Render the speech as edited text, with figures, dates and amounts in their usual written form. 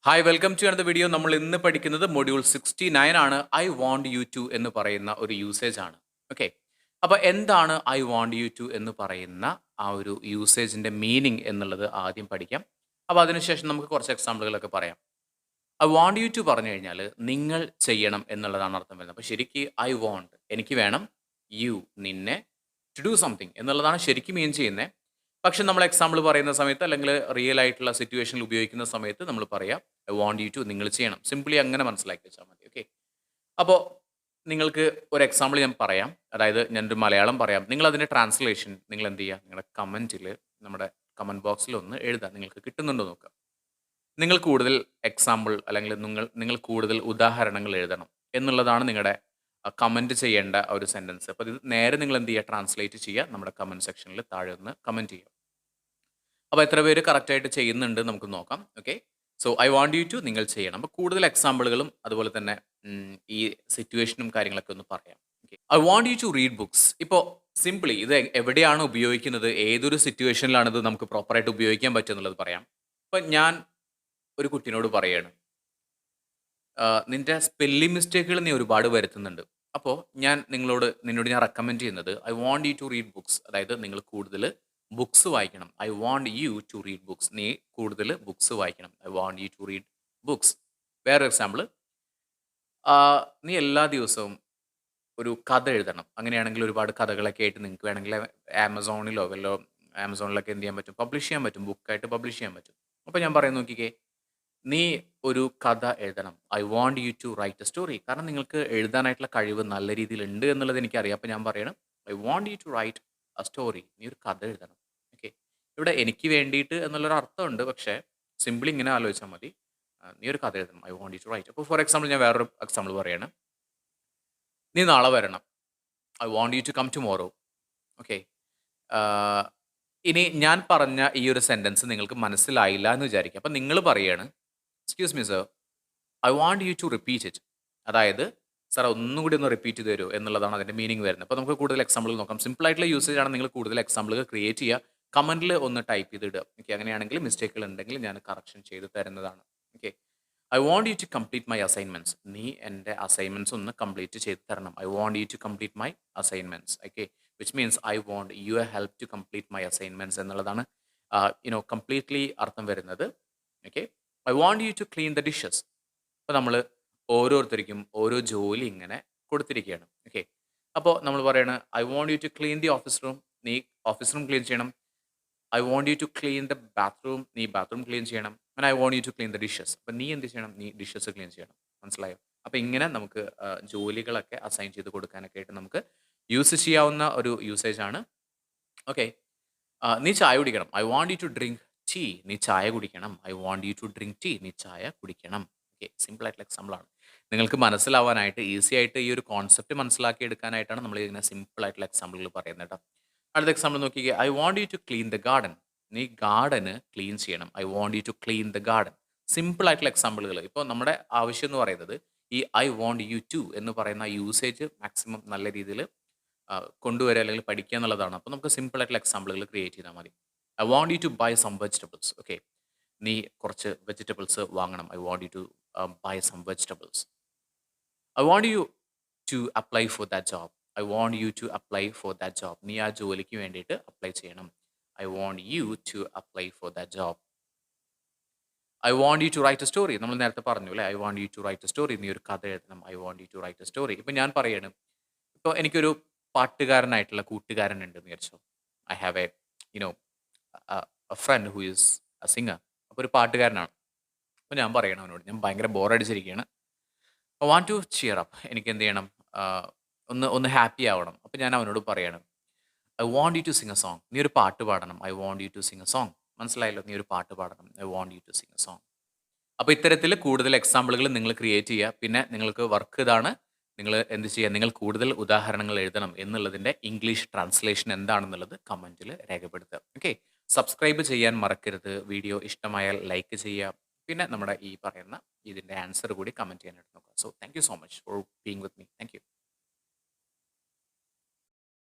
Hi welcome to another video. നമ്മൾ ഇന്ന് പഠിക്കുന്നത് മൊഡ്യൂൾ 69 ആണ്. ഐ വാണ്ട് യു ടു എന്ന് പറയുന്ന ഒരു യൂസേജ് ആണ്. ഓക്കെ, അപ്പോൾ എന്താണ് ഐ വാണ്ട് യു ടു എന്ന് പറയുന്ന ആ ഒരു യൂസേജിന്റെ മീനിങ് എന്നുള്ളത് ആദ്യം പഠിക്കാം. അപ്പോൾ അതിനുശേഷം നമുക്ക് കുറച്ച് എക്സാമ്പിളുകളൊക്കെ പറയാം. ഐ വാണ്ട് യു ടു പറഞ്ഞു കഴിഞ്ഞാൽ നിങ്ങൾ ചെയ്യണം എന്നുള്ളതാണ് അർത്ഥം വരുന്നത്. അപ്പോൾ ശരിക്ക് ഐ വാണ്ട് എനിക്ക് വേണം, യു നിന്നെ, ടു ഡു സംതിങ് എന്നുള്ളതാണ് ശരിക്കും മീൻ ചെയ്യുന്നത്. പക്ഷെ നമ്മൾ എക്സാമ്പിൾ പറയുന്ന സമയത്ത് അല്ലെങ്കിൽ റിയൽ ആയിട്ടുള്ള സിറ്റുവേഷനിൽ ഉപയോഗിക്കുന്ന സമയത്ത് നമ്മൾ പറയാം ഐ വാണ്ട് യു ടു നിങ്ങൾ ചെയ്യണം. സിംപ്ലി അങ്ങനെ മനസ്സിലാക്കി വെച്ചാൽ മതി. ഓക്കെ, അപ്പോൾ നിങ്ങൾക്ക് ഒരു എക്സാമ്പിൾ ഞാൻ പറയാം. അതായത് ഞാനൊരു മലയാളം പറയാം. നിങ്ങൾ അതിൻ്റെ ട്രാൻസ്ലേഷൻ നിങ്ങൾ എന്ത് ചെയ്യുക, നിങ്ങളുടെ കമൻറ്റിൽ നമ്മുടെ കമൻറ്റ് ബോക്സിൽ ഒന്ന് എഴുതാം. നിങ്ങൾക്ക് കിട്ടുന്നുണ്ടോ നോക്കുക. നിങ്ങൾ കൂടുതൽ എക്സാമ്പിൾ അല്ലെങ്കിൽ നിങ്ങൾ കൂടുതൽ ഉദാഹരണങ്ങൾ എഴുതണം എന്നുള്ളതാണ് നിങ്ങളുടെ കമൻറ്റ് ചെയ്യേണ്ട ഒരു സെൻറ്റൻസ്. അപ്പോൾ ഇത് നേരെ നിങ്ങൾ എന്ത് ചെയ്യുക, ട്രാൻസ്ലേറ്റ് ചെയ്യുക, നമ്മുടെ കമൻറ്റ് സെക്ഷനിൽ താഴെ ഒന്ന് കമൻറ്റ് ചെയ്യുക. അപ്പോൾ എത്ര പേര് കറക്റ്റായിട്ട് ചെയ്യുന്നുണ്ട് നമുക്ക് നോക്കാം. Okay, so I want you to നിങ്ങൾ ചെയ്യണം. അപ്പോൾ കൂടുതൽ എക്സാമ്പിളുകളും അതുപോലെ തന്നെ ഈ സിറ്റുവേഷനും കാര്യങ്ങളൊക്കെ ഒന്ന് പറയാം. Okay, I want you to read books. ഇപ്പോൾ സിംപ്ലി ഇത് എവിടെയാണ് ഉപയോഗിക്കുന്നത്, ഏതൊരു സിറ്റുവേഷനിലാണ് ഇത് നമുക്ക് പ്രോപ്പറായിട്ട് ഉപയോഗിക്കാൻ പറ്റുക എന്നുള്ളത് പറയാം. ഇപ്പം ഞാൻ ഒരു കുട്ടീനോട് പറയാണ്, നിന്റെ സ്പെല്ലിംഗ് മിസ്റ്റേക്കുകൾ നീ ഒരുപാട് വരുത്തുന്നുണ്ട്. അപ്പോൾ നിന്നോട് ഞാൻ റെക്കമെൻഡ് ചെയ്യുന്നത് I want you to read books. അതായത് നിങ്ങൾ കൂടുതൽ ബുക്സ് വായിക്കണം. I want you to read books. നീ കൂടുതൽ ബുക്സ് വായിക്കണം. I want you to read books. വേറൊരു എക്സാമ്പിൾ, നീ എല്ലാ ദിവസവും ഒരു കഥ എഴുതണം. അങ്ങനെയാണെങ്കിൽ ഒരുപാട് കഥകളൊക്കെ ആയിട്ട് നിങ്ങൾക്ക് വേണമെങ്കിൽ ആമസോണിലൊക്കെ എന്ത് ചെയ്യാൻ പറ്റും, പബ്ലിഷ് ചെയ്യാൻ പറ്റും, ബുക്കായിട്ട് പബ്ലിഷ് ചെയ്യാൻ പറ്റും. അപ്പോൾ ഞാൻ പറയുന്നത് നോക്കിക്കേ, നീ ഒരു കഥ എഴുതണം. I want you to write a story. കാരണം നിങ്ങൾക്ക് എഴുതാനായിട്ടുള്ള കഴിവ് നല്ല രീതിയിൽ ഉണ്ട് എന്നുള്ളത് എനിക്കറിയാം. അപ്പോൾ ഞാൻ പറയണം I want you to write a story. നീ ഒരു കഥ എഴുതണം. ഓക്കെ, ഇവിടെ എനിക്ക് വേണ്ടിയിട്ട് എന്നുള്ളൊരു അർത്ഥമുണ്ട്. പക്ഷേ സിമ്പിളി ഇങ്ങനെ ആലോചിച്ചാൽ മതി, നീ ഒരു കഥ എഴുതണം. I want you to write. അപ്പോൾ ഫോർ എക്സാമ്പിൾ ഞാൻ വേറൊരു എക്സാമ്പിൾ പറയാണ്, നീ നാളെ വരണം. I want you to come tomorrow. Okay, ഇനി ഞാൻ പറഞ്ഞ ഈ ഒരു സെൻറ്റൻസ് നിങ്ങൾക്ക് മനസ്സിലായില്ല എന്ന് വിചാരിക്കുക. അപ്പം നിങ്ങൾ പറയാണ്, excuse me sir, I want you to repeat it. അതായത് സാർ ഒന്നും കൂടി ഒന്ന് റിപ്പീറ്റ് ചെയ്ത് തരുമോ എന്നുള്ളതാണ് അതിൻ്റെ മീനിങ് വരുന്നത്. അപ്പോൾ നമുക്ക് കൂടുതൽ എക്സാമ്പിൾ നോക്കാം. സിമ്പിൾ ആയിട്ടുള്ള യൂസേജ് ആണ്. നിങ്ങൾ കൂടുതൽ എക്സാമ്പിളുകൾ ക്രിയേറ്റ് ചെയ്യുക, കമൻറ്റിൽ ഒന്ന് ടൈപ്പ് ചെയ്തിടുക. ഓക്കെ, അങ്ങനെയാണെങ്കിൽ മിസ്റ്റേക്കുകൾ ഉണ്ടെങ്കിൽ ഞാൻ കറക്ഷൻ ചെയ്ത് തരുന്നതാണ്. Okay, I want you to complete my assignments. നീ എൻ്റെ അസൈൻമെൻറ്റ്സ് ഒന്ന് കംപ്ലീറ്റ് ചെയ്ത് തരണം. I want you to complete my assignments. Okay, which means I want your help to complete my assignments എന്നുള്ളതാണ് കംപ്ലീറ്റ്ലി അർത്ഥം വരുന്നത്. Okay, I want you to clean the dishes. അപ്പോൾ നമ്മൾ ഓരോരുത്തർക്കും ഓരോ ജോലി ഇങ്ങനെ കൊടുത്തിരിക്കുകയാണ്. ഓക്കെ, അപ്പോൾ നമ്മൾ പറയണ I want you to clean the office room. നീ ഓഫീസ് റൂം ക്ലീൻ ചെയ്യണം. I want you to clean the bathroom. നീ ബാത്റൂം ക്ലീൻ ചെയ്യണം. And I want you to clean the dishes. അപ്പോൾ നീ എന്ത് ചെയ്യണം, നീ ഡിഷസ് ക്ലീൻ ചെയ്യണം. മനസ്സിലായോ? അപ്പോൾ ഇങ്ങനെ നമുക്ക് ജോലികളൊക്കെ അസൈൻ ചെയ്ത് കൊടുക്കാനൊക്കെ ആയിട്ട് നമുക്ക് യൂസ് ചെയ്യാവുന്ന ഒരു യൂസേജ് ആണ്. ഓക്കെ, നീ ചായ കുടിക്കണം. I want you to drink tea. നീ ചായ കുടിക്കണം. I want you to drink tea. നീ ചായ കുടിക്കണം. ഓക്കെ, സിമ്പിൾ ആയിട്ടുള്ള എക്സാമ്പിൾ ആണ്. നിങ്ങൾക്ക് മനസ്സിലാവാനായിട്ട് ഈസി ആയിട്ട് ഈ ഒരു കോൺസെപ്റ്റ് മനസ്സിലാക്കി എടുക്കാനായിട്ടാണ് നമ്മൾ ഇങ്ങനെ സിമ്പിൾ ആയിട്ടുള്ള എക്സാമ്പിളുകൾ പറയുന്നത് കേട്ടോ. അടുത്ത എക്സാമ്പിൾ നോക്കിക്കേ, I want you to clean the garden. നീ ഗാർഡന് ക്ലീൻ ചെയ്യണം. I want you to clean the garden. Simple ആയിട്ടുള്ള എക്സാമ്പിളുകൾ. ഇപ്പോൾ നമ്മുടെ ആവശ്യം എന്ന് പറയുന്നത് ഈ ഐ വാണ്ട് യു ടു എന്ന് പറയുന്ന യൂസേജ് മാക്സിമം നല്ല രീതിയിൽ കൊണ്ടുവരിക അല്ലെങ്കിൽ പഠിക്കുക എന്നുള്ളതാണ്. അപ്പോൾ നമുക്ക് സിമ്പിൾ ആയിട്ടുള്ള എക്സാമ്പിളുകൾ ക്രിയേറ്റ് ചെയ്താൽ മതി. I want you to buy some vegetables. Okay, നീ കുറച്ച് വെജിറ്റബിൾസ് വാങ്ങണം. I want you to buy some vegetables. I want you to apply for that job. I want you to apply for that job. നീ ആ ജോലിക്ക് വേണ്ടിയിട്ട് apply ചെയ്യണം. I want you to apply for that job. I want you to write a story. നമ്മൾ നേരത്തെ പറഞ്ഞു അല്ലേ, I want you to write a story. നീ ഒരു കഥ എഴുതണം. I want you to write a story. ഇപ്പം ഞാൻ പറയാണ്, ഇപ്പോൾ എനിക്കൊരു പാട്ടുകാരനായിട്ടുള്ള കൂട്ടുകാരൻ ഉണ്ടെന്ന് വിചാരിച്ചോ. I have you know friend who is a singer. അപ്പോൾ ഒരു പാട്ടുകാരനാണ്. അപ്പോൾ ഞാൻ പറയണം അവനോട്, ഞാൻ ഭയങ്കര ബോറടിച്ചിരിക്കുകയാണ്, I want to cheer up. എനിക്ക് എന്ത് ചെയ്യണം, ഒന്ന് ഒന്ന് ഹാപ്പി ആവണം. അപ്പോൾ ഞാൻ അവനോട് പറയണം I want you to sing a song. നീ ഒരു പാട്ട് പാടണം. I want you to sing a song. മനസ്സിലായല്ലോ, നീ ഒരു പാട്ട് പാടണം. I want you to sing a song. അപ്പോൾ ഇത്തരത്തിൽ കൂടുതൽ എക്സാമ്പിളുകൾ നിങ്ങൾ ക്രിയേറ്റ് ചെയ്യുക. പിന്നെ നിങ്ങൾക്ക് വർക്ക് ഇതാണ്, നിങ്ങൾ എന്ത് ചെയ്യുക, നിങ്ങൾ കൂടുതൽ ഉദാഹരണങ്ങൾ എഴുതണം എന്നുള്ളതിൻ്റെ ഇംഗ്ലീഷ് ട്രാൻസ്ലേഷൻ എന്താണെന്നുള്ളത് കമൻറ്റിൽ രേഖപ്പെടുത്തുക. ഓക്കെ, സബ്സ്ക്രൈബ് ചെയ്യാൻ മറക്കരുത്. വീഡിയോ ഇഷ്ടമായാൽ ലൈക്ക് ചെയ്യുക. പിന്നെ നമ്മുടെ ഈ പറയുന്ന ഇതിൻ്റെ ആൻസർ കൂടി കമൻറ്റ് ചെയ്യാനായിട്ട് നോക്കുക. So thank you so much for being with me. Thank you.